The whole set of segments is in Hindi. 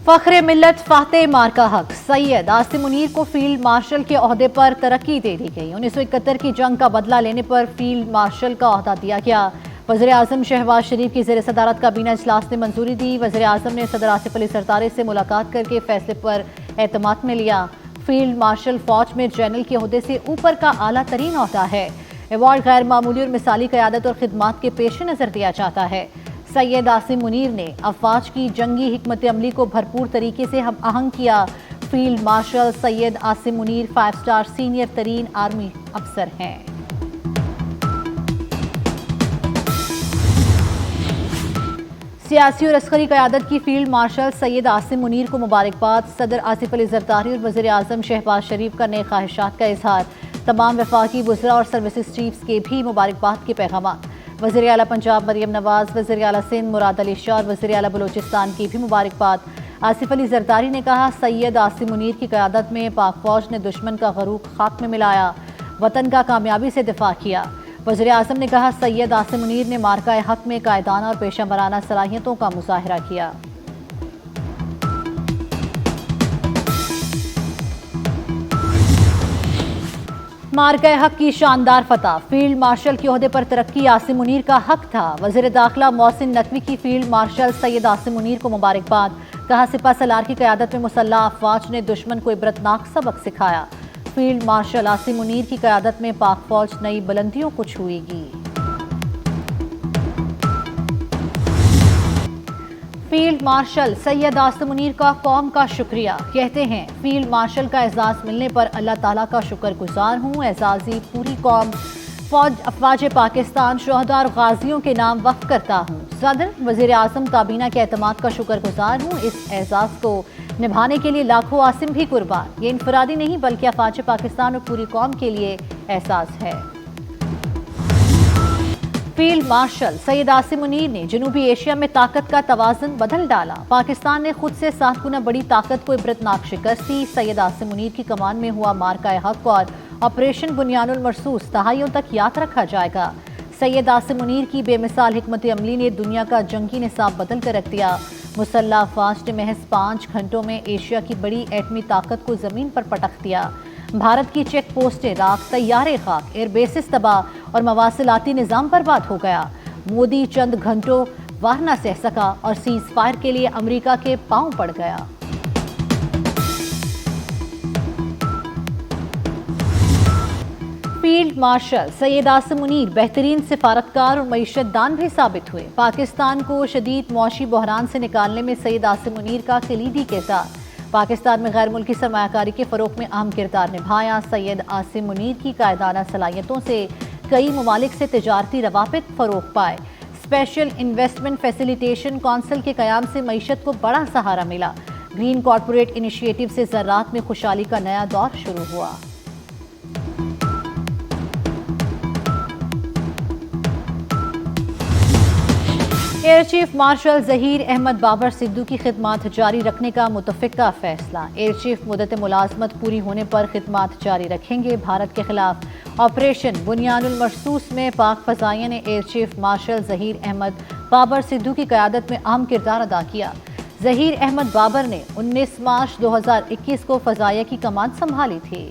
फख्रे मिल्लत फातेह मार्का हक सैयद आसिम मुनीर को फील्ड मार्शल के ओहदे पर तरक्की दे दी गई। 1971 की जंग का बदला लेने पर फील्ड मार्शल का ओहदा दिया गया। वज़ीर आज़म शहबाज शरीफ की ज़ेर सदारत काबीना इजलास ने मंजूरी दी। वज़ीर आज़म ने सदर आसिफ अली सरदारी से मुलाकात करके फैसले पर एतमाद में लिया। फील्ड मार्शल फौज में जनरल के ओहदे से ऊपर का आला तरीन ओहदा है। अवार्ड गैर मामूली और मिसाली क़यादत और खिदमात के पेश नज़र दिया जाता है। सैयद आसिम मुनीर ने अफवाज की जंगी हिकमत अमली को भरपूर तरीके से हम आहंग किया। Field marshal Syed Asim Munir 5 star senior तरीन आर्मी अफसर हैं। सियासी और अस्करी क़यादत की फील्ड मार्शल सैयद आसिम मुनीर को मुबारकबाद। सदर आसिफ अली जरदारी और वज़ीर आज़म शहबाज शरीफ का नए ख्वाहिशात का इजहार। तमाम वफाकी वज़रा और सर्विसेज चीफ्स के भी मुबारकबाद के पैगाम। वज़ीर आला पंजाब मरियम नवाज, वज़ीर आला सिंध मुराद अली शाह और वज़ीर आला बलूचिस्तान की भी मुबारकबाद। आसिफ अली जरदारी ने कहा, सैयद आसिम मुनीर की क़यादत में पाक फौज ने दुश्मन का गरूक खाक में मिलाया, वतन का कामयाबी से दिफा किया। वज़ीर आज़म ने कहा, सैयद आसिम मुनीर ने मार्का हक में कायदाना और पेशा वराना सलाहियतों का मुजाहिरा किया। मार्का हक की शानदार फतह, फील्ड मार्शल के ओहदे पर तरक्की आसिम मुनीर का हक था। वज़ीर दाखिला मोहसिन नकवी की फील्ड मार्शल सैयद आसिम मुनीर को मुबारकबाद। कहा, सिपा सलार की क़यादत में मुसल्लह अफवाज ने दुश्मन को इबरतनाक सबक सिखाया। फील्ड मार्शल आसिम मुनीर की क़यादत में पाक फौज नई बुलंदियों को छुएगी। फील्ड मार्शल सैयद आसिम मुनीर का कौम का शुक्रिया। कहते हैं, फील्ड मार्शल का एजाज़ मिलने पर अल्लाह ताला का शुक्रगुजार हूँ। एजाज़ी पूरी कौम अफवाज पाकिस्तान शोहदा और गाजियों के नाम वक्फ करता हूँ। सदर वज़ीर आज़म काबीना के एतमाद का शुक्रगुजार हूँ। इस एजाज़ को निभाने के लिए लाखों आसिम भी कुर्बान। ये इनफरादी नहीं बल्कि अफवाज पाकिस्तान और पूरी कौम के लिए एहसास है। फील्ड मार्शल सैयद आसिम मुनीर ने जनूबी एशिया में ताकत का तवाज़ुन बदल डाला। पाकिस्तान ने खुद से 7 गुना बड़ी ताकत को इबरतनाक शिकस्त दी। सैयद आसिम मुनीर की कमान में हुआ मार्का हक और ऑपरेशन बुनियानुल मरसूस दहाइयों तक याद रखा जाएगा। सैयद आसिम मुनीर की बेमिसाल हिकमत अमली ने दुनिया का जंगी निसाब बदल कर रख दिया। मुसल्लह अफवाज ने महज 5 घंटों में एशिया की बड़ी एटमी ताकत को जमीन पर पटक दिया। भारत की चेक पोस्टें राख, तैयारे खाक, एयरबेसिस तबाह और मवासिलाती निज़ाम बर्बाद हो गया। मोदी चंद घंटों वार न सह सका और सीज फायर के लिए अमेरिका के पांव पड़ गया। फील्ड मार्शल सैयद आसिम मुनीर बेहतरीन सिफारतकार और मईशतदान भी साबित हुए। पाकिस्तान को शदीद मुआशी बहरान से निकालने में सैयद आसिम मुनीर का कलीदी किरदार। पाकिस्तान में गैर मुल्की सरमायाकारी के फ़रोग़ में अहम किरदार निभाया। सैयद आसिम मुनीर की कायदाना सलाहियतों से कई ममालिक से तिजारती रवाबित फ़रोग़ पाए। स्पेशल इन्वेस्टमेंट फैसिलिटेशन कौंसिल के क़याम से मईशत को बड़ा सहारा मिला। ग्रीन कॉरपोरेट इनिशिएटिव से ज़राअत में खुशहाली का नया दौर शुरू हुआ। Air chief marshal Zaheer Ahmed Babar Sidhu की खिदमात जारी रखने का मुतफ़िक़ा फैसला। एयर चीफ मुद्दत मुलाजमत पूरी होने पर खिदमात जारी रखेंगे। भारत के खिलाफ ऑपरेशन बुनियानुल मरसूस में पाक फ़ज़ाइया ने air chief marshal Zaheer Ahmed Babar Sidhu की क़यादत में अहम किरदार अदा किया। ज़हीर अहमद बाबर ने 19 मार्च 2021 को फ़ज़ाइया की कमान संभाली थी।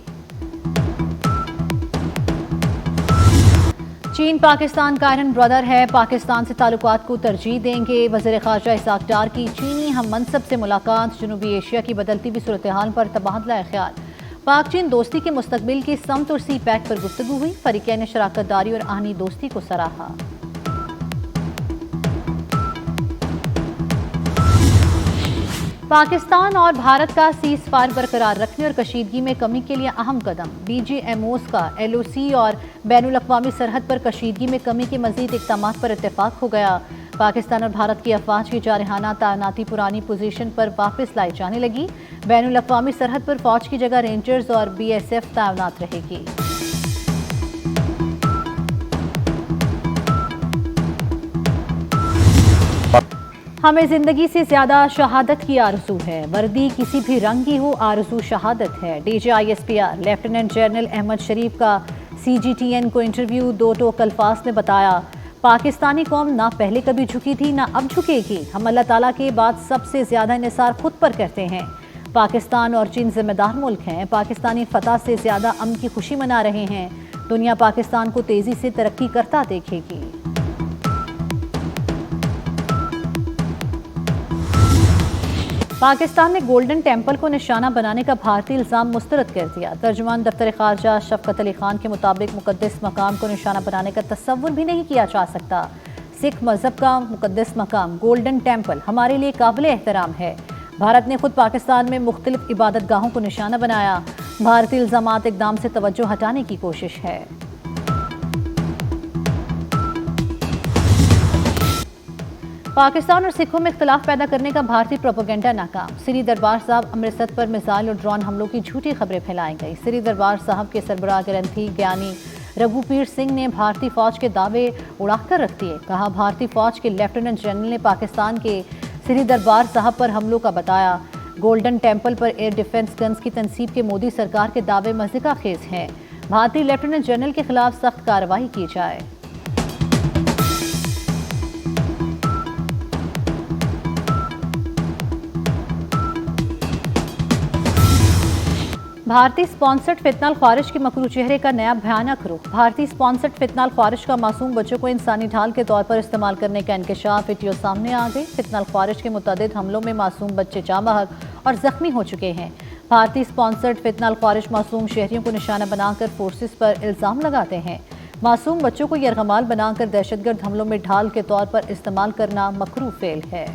चीन पाकिस्तान का आयरन ब्रदर है, पाकिस्तान से ताल्लुकात को तरजीह देंगे। वज़ीर ख़ारजा इसाक डार की चीनी हम मनसब से मुलाकात। जनूबी एशिया की बदलती हुई सूरत हाल पर तबादला ख्याल। पाक चीन दोस्ती के मुस्तकबिल की समत और सी पैक पर गुफ्तगू हुई। फरीक़ैन ने शराकत दारी और आहनी दोस्ती को सराहा। पाकिस्तान और भारत का सीज फायर बरकरार रखने और कशीदगी में कमी के लिए अहम कदम। BGMOs का LOC और बैनुल अक़वामी सरहद पर कशीदगी में कमी के मज़ीद इक़दामात पर इत्तेफाक हो गया। पाकिस्तान और भारत की अफवाज की जारहाना तैनाती पुरानी पोजीशन पर वापस लाई जाने लगी। बैनुल अक़वामी सरहद पर फौज की जगह रेंजर्स और BSF तैनात रहेगी। हमें जिंदगी से ज्यादा शहादत की आरज़ू है। वर्दी किसी भी रंग की हो, आरज़ू शहादत है। DGISPR लेफ्टिनेंट जनरल अहमद शरीफ का CGTN को इंटरव्यू 2 टोक अल्फाज में बताया, पाकिस्तानी कौम ना पहले कभी झुकी थी ना अब झुकेगी। हम अल्लाह ताला के बाद सबसे ज्यादा निसार खुद पर करते हैं। पाकिस्तान और चीन जिम्मेदार मुल्क हैं। पाकिस्तानी फतह से ज्यादा अमन की खुशी मना रहे हैं। दुनिया पाकिस्तान को तेजी से तरक्की करता देखेगी। पाकिस्तान ने गोल्डन टेम्पल को निशाना बनाने का भारतीय इल्जाम मुस्तरद कर दिया। तर्जुमान दफ्तर खारजा शफकत अली खान के मुताबिक मुकद्दस मकाम को निशाना बनाने का तस्वुर भी नहीं किया जा सकता। सिख मजहब का मुकद्दस मकाम गोल्डन टेम्पल हमारे लिए काबिल एहतराम है। भारत ने खुद पाकिस्तान में मुख्तलिफ इबादत गाहों को निशाना बनाया। भारतीय इल्जामात इकदाम से तवज्जो हटाने की कोशिश है। पाकिस्तान और सिखों में इख्तलाफ पैदा करने का भारतीय प्रोपेगेंडा नाकाम। श्री दरबार साहब अमृतसर पर मिसाइल और ड्रोन हमलों की झूठी खबरें फैलाई गई। श्री दरबार साहब के सरबराह ग्रंथी ज्ञानी रघुपीर सिंह ने भारतीय फौज के दावे उड़ाकर रख दिए। कहा, भारतीय फौज के लेफ्टिनेंट जनरल ने पाकिस्तान के श्री दरबार साहब पर हमलों का बताया। गोल्डन टेम्पल पर एयर डिफेंस गन्स की तनसीब के मोदी सरकार के दावे मज़ीका खेज हैं। भारतीय लेफ्टिनेंट जनरल के खिलाफ सख्त कार्रवाई की जाए। भारतीय स्पॉन्सर्ड फितनाल ख्वारिश के मकरू चेहरे का नया भयानक रुख। भारतीय स्पॉन्सर्ड फितनाल ख्वारिश का मासूम बच्चों को इंसानी ढाल के तौर पर इस्तेमाल करने का इंकशाफ वीडियो सामने आ गई। फितनाल ख्वारिश के मुतअद्दिद हमलों में मासूम बच्चे जाँ बहक और जख्मी हो चुके हैं। भारतीय स्पॉन्सर्ड फितनाल ख्वारिश मासूम शहरियों को निशाना बनाकर फोर्सेस पर इल्जाम लगाते हैं। मासूम बच्चों को यरगमाल बनाकर दहशतगर्द हमलों में ढाल के तौर पर इस्तेमाल करना मकरू फेल है।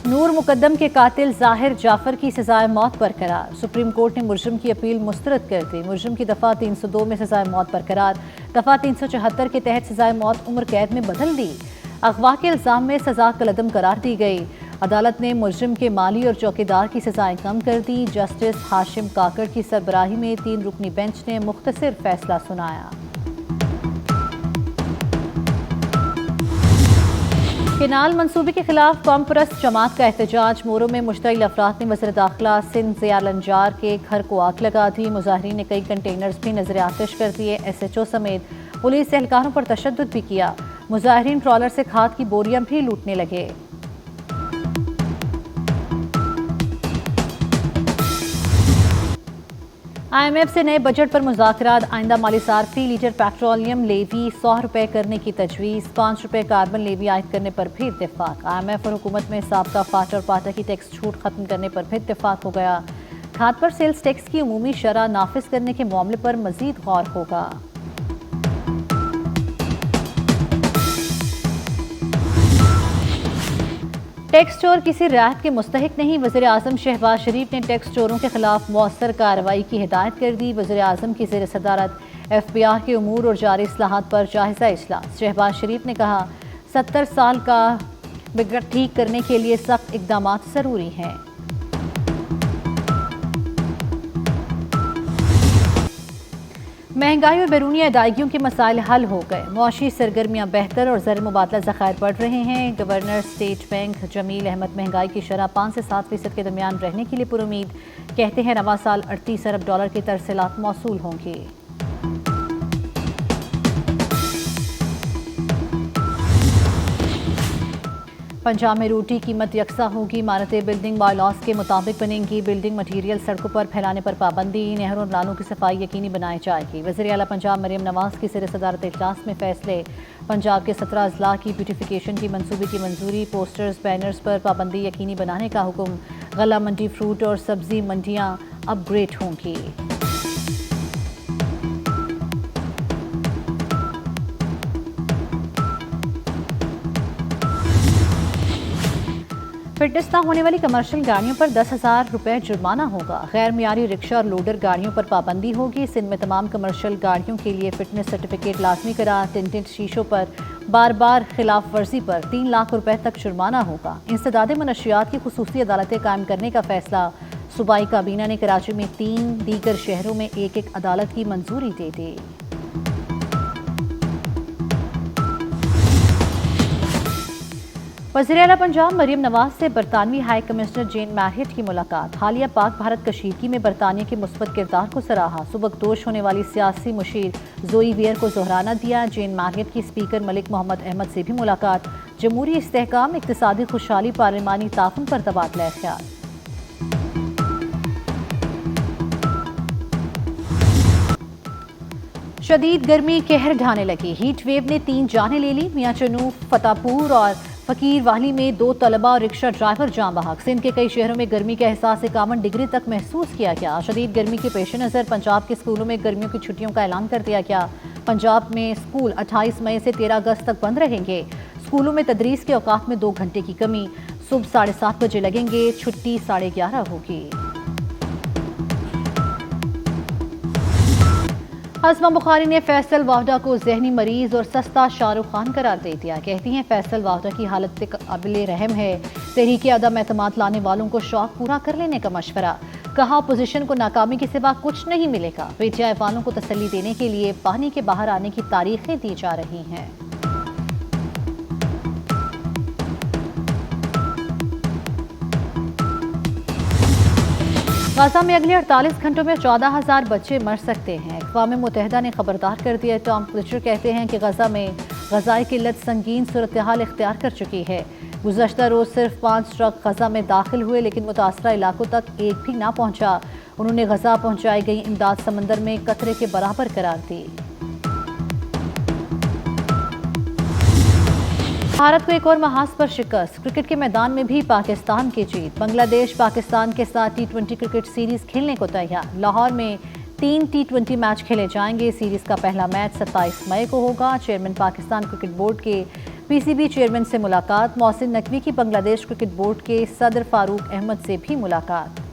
नूर मुकद्दम के कातिल जाहिर जाफर की सजाए मौत बरकरार। सुप्रीम कोर्ट ने मुजरिम की अपील मुस्तरद कर दी। मुजरिम की दफ़ा 302 में सजाए मौत बरकरार। दफ़ा 374 के तहत सजाए मौत उम्र कैद में बदल दी। अगवा के इल्ज़ाम में सजा कलअदम करार दी गई। अदालत ने मुजरिम के माली और चौकीदार की सजाएं कम कर दी। जस्टिस हाशिम काकड़ की सरबराही में 3 रुकनी बेंच ने मुख्तसर फैसला सुनाया। केनाल मंसूबे के खिलाफ कौम परस्त जमात का एहतजाज। मोरो में मुश्तइल अफराद ने वज़ीर दाखिला सिंध ज़िया लंजार के घर को आग लगा दी। मुजाहिरीन ने कई कंटेनर्स भी नजर आतिश कर दिए। SHO समेत पुलिस एहलकारों पर तशद्दुद भी किया। मुजाहिरीन ट्रॉलर से खाद की बोरियां भी लूटने लगे। IMF से नए बजट पर मुज़ाकरात। आइंदा माली साल फी लीटर पेट्रोलियम लेवी 100 रुपये करने की तजवीज़। 5 रुपये कार्बन लेवी आयद करने पर भी इत्तेफाक। IMF और हुकूमत में साबका फाट और पाटा की टैक्स छूट खत्म करने पर भी इत्तेफाक हो गया। खाद पर सेल्स टैक्स की उमूमी शरह नाफिज करने के मामले पर मजीद गौर होगा। टैक्स चोर किसी राहत के मुस्तहिक नहीं। वज़ीर आज़म शहबाज शरीफ ने टैक्स चोरों के खिलाफ मौसर कार्रवाई की हिदायत कर दी। वज़ीर आज़म की ज़ेर सदारत FBI के उमूर और जारी इस्लाहात पर जायज़ा इजलास। शहबाज शरीफ ने कहा, 70 साल का बिगड़ ठीक करने के लिए सख्त इक़दामात ज़रूरी हैं। महंगाई और बैरूनी अदायगियों के मसाइल हल हो गए। मुआशी सरगर्मियाँ बेहतर और ज़र मुबादला ज़खायर बढ़ रहे हैं। Governor state bank Jameel Ahmed महंगाई की शरह 5 से 7% के दरमियान रहने के लिए पुरुमीद। कहते हैं रवा साल 38 अरब डॉलर की तरसीलात मौसूल होंगी। पंजाब में रोटी कीमत यकसा होगी। इमारतें बिल्डिंग बायलॉज के मुताबिक बनेंगी। बिल्डिंग मटीरियल सड़कों पर फैलाने पर पाबंदी। नहरों और नालों की सफाई यकीनी बनाई जाएगी। वज़ीर आला पंजाब मरियम नवाज की ज़ेर सदारत इजलास में फैसले। पंजाब के 17 अजला की ब्यूटिफिकेशन की मंसूबे की मंजूरी। पोस्टर्स बैनर्स पर पाबंदी यकीनी बनाने का हुक्म। गला मंडी, फ्रूट और सब्जी मंडियाँ अपग्रेड होंगी। फिटनेस ना होने वाली कमर्शियल गाड़ियों पर 10,000 रुपये जुर्माना होगा। गैर मियारी रिक्शा और लोडर गाड़ियों पर पाबंदी होगी। सिंध में तमाम कमर्शियल गाड़ियों के लिए फिटनेस सर्टिफिकेट लाजमी करार। टिंटेड शीशों पर बार बार खिलाफ वर्जी पर 3 लाख रुपए तक जुर्माना होगा। इंसदादे मनशियात की खुसूसी अदालतें कायम करने का फैसला। सूबाई काबीना ने कराची में 3 दीगर शहरों में एक अदालत की मंजूरी दे दी। वज़ीर आला पंजाब मरियम नवाज से बरतानवी हाई कमिश्नर जेन मैरियट की मुलाकात। हालिया पाक भारत कशीदगी में बरतानिया के मुस्बत किरदार को सराहा। सुबकदोश होने वाली सियासी मुशीर जोई वियर को जोहराना दिया। जेन मैरियट की स्पीकर मलिक मोहम्मद अहमद से भी मुलाकात। जमहूरी इस्तेहकाम, इक्तिसादी खुशहाली, पार्लिमानी ताउन पर तबादला ख्याल। शदीद गर्मी कहर ढाने लगी। हीट वेव ने 3 जानें ले ली। मियां चनू, फतेहपुर और फकीर वाली में 2 तलबा और रिक्शा ड्राइवर जाम बहक। सिंध के कई शहरों में गर्मी का एहसास 51 डिग्री तक महसूस किया गया। शदीद गर्मी के पेश नज़र पंजाब के स्कूलों में गर्मियों की छुट्टियों का ऐलान कर दिया गया। पंजाब में स्कूल 28 मई से 13 अगस्त तक बंद रहेंगे। स्कूलों में तदरीस के औकात में 2 घंटे की कमी। सुबह 7:30 बजे लगेंगे, छुट्टी 11:30 होगी। हस्मा बुखारी ने फैसल वावडा को जहनी मरीज और सस्ता शाहरुख खान करार दे दिया। कहती हैं फैसल वावडा की हालत काबिल रहम है। तहरीक अदम एतमाद लाने वालों को शौक पूरा कर लेने का मशवरा। कहा अपोजिशन को नाकामी के सिवा कुछ नहीं मिलेगा। पीटीआई वालों को तसल्ली देने के लिए पानी के बाहर आने की तारीखें दी जा रही हैं। गाजा में अगले 48 घंटों में 14,000 बच्चे मर सकते हैं। अक़वाम मुत्तहिदा ने खबरदार कर दिया। टॉम फ्लेचर कहते हैं कि गजा में गजाई किल्लत संगीन सूरत हाल इख्तियार कर चुकी है। गुज़श्ता रोज़ सिर्फ 5 ट्रक गजा में दाखिल हुए, लेकिन मुतासरा इलाकों तक एक भी ना पहुंचा। उन्होंने गजा पहुंचाई गई इमदाद समंदर में कतरे के बराबर करार दी। भारत को एक और महाज पर शिकस्त। क्रिकेट के मैदान में भी पाकिस्तान की जीत। बांग्लादेश पाकिस्तान के साथ T20 क्रिकेट सीरीज खेलने को तैयार। लाहौर में 3 T20 मैच खेले जाएंगे। सीरीज का पहला मैच 27 मई को होगा। चेयरमैन पाकिस्तान क्रिकेट बोर्ड के PCB चेयरमैन से मुलाकात। मोहसिन नकवी की बांग्लादेश क्रिकेट बोर्ड के सदर फारूक अहमद से भी मुलाकात।